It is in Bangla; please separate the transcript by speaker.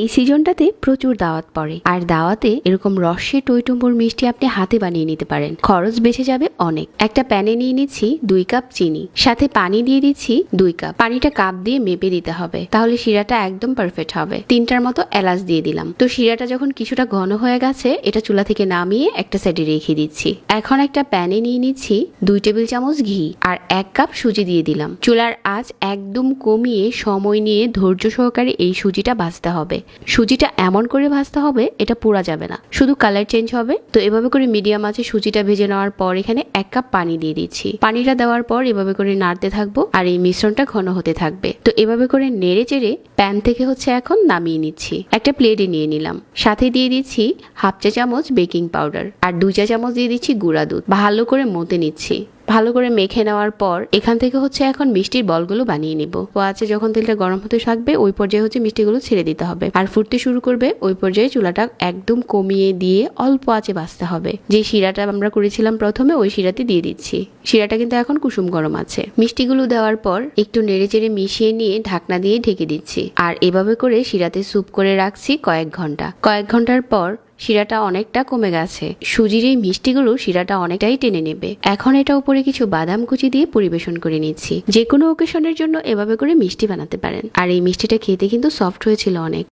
Speaker 1: এই সিজনটাতে প্রচুর দাওয়াত পড়ে, আর দাওয়াতে এরকম রসে টইটুম্বুর মিষ্টি আপনি হাতে বানিয়ে নিতে পারেন, খরচ বেঁচে যাবে অনেক। একটা প্যানে নিয়ে নিচ্ছি 2 কাপ চিনি, সাথে পানি দিয়ে দিচ্ছি 2 কাপ। পানিটা কাপ দিয়ে মেপে দিতে হবে, তাহলে শিরাটা একদম পারফেক্ট হবে। 3টার মতো এলাচ দিয়ে দিলাম। তো শিরাটা যখন কিছুটা ঘন হয়ে গেছে, এটা চুলা থেকে নামিয়ে একটা সাইডে রেখে দিচ্ছি। এখন একটা প্যানে নিয়ে নিচ্ছি 2 টেবিল চামচ ঘি আর 1 কাপ সুজি দিয়ে দিলাম। চুলার আঁচ একদম কমিয়ে সময় নিয়ে ধৈর্য সহকারে এই সুজিটা ভাজতে হবে। সুজিটা এমন করে ভাজতে হবে এটা পুড়া যাবে না, শুধু কালার চেঞ্জ হবে। তো এভাবে করে মিডিয়াম আঁচে সুজিটা ভেজে নেওয়ার পর এখানে 1 কাপ পানি দিয়ে দিচ্ছি। পানিটা দেওয়ার পর এভাবে করে নাড়তে থাকবো আর এই মিশ্রণটা ঘন হতে থাকবে। তো এভাবে করে নেড়ে চেড়ে প্যান থেকে এখন নামিয়ে নিচ্ছি। একটা প্লেটে নিয়ে নিলাম, সাথে দিয়ে দিচ্ছি 1/2 চা চামচ বেকিং পাউডার আর 2 চা চামচ দিয়ে দিচ্ছি গুঁড়া দুধ। ভালো করে মতে নিচ্ছি। ভালো করে মেখে নেওয়ার পর এখান থেকে এখন মিষ্টির বলগুলো বানিয়ে নিব। তো আছে যখন তেলটা গরম হতে থাকবে ওই পর্যায়ে মিষ্টিগুলো ছেড়ে দিতে হবে, আর ফুটতে শুরু করবে ওই পর্যায়ে চুলাটা একদম কমিয়ে দিয়ে অল্প আঁচে ভাজতে হবে। যে শিরাটা আমরা করেছিলাম প্রথমে ওই শিরাতে দিয়ে দিচ্ছি। শিরাটা কিন্তু এখন কুসুম গরম আছে। মিষ্টিগুলো দেওয়ার পর একটু নেড়ে চেড়ে মিশিয়ে নিয়ে ঢাকনা দিয়ে ঢেকে দিচ্ছি। আর এভাবে করে শিরাতে স্যুপ করে রাখছি কয়েক ঘন্টার পর শিরাটা অনেকটা কমে গেছে। সুজির এই মিষ্টিগুলো শিরাটা অনেকটাই টেনে নেবে। এখন এটা উপরে কিছু বাদাম কুচি দিয়ে পরিবেশন করে নিচ্ছি। যে কোনো ওকেশনের জন্য এভাবে করে মিষ্টি বানাতে পারেন। আর এই মিষ্টিটা খেতে কিন্তু সফট হয়েছিল অনেক।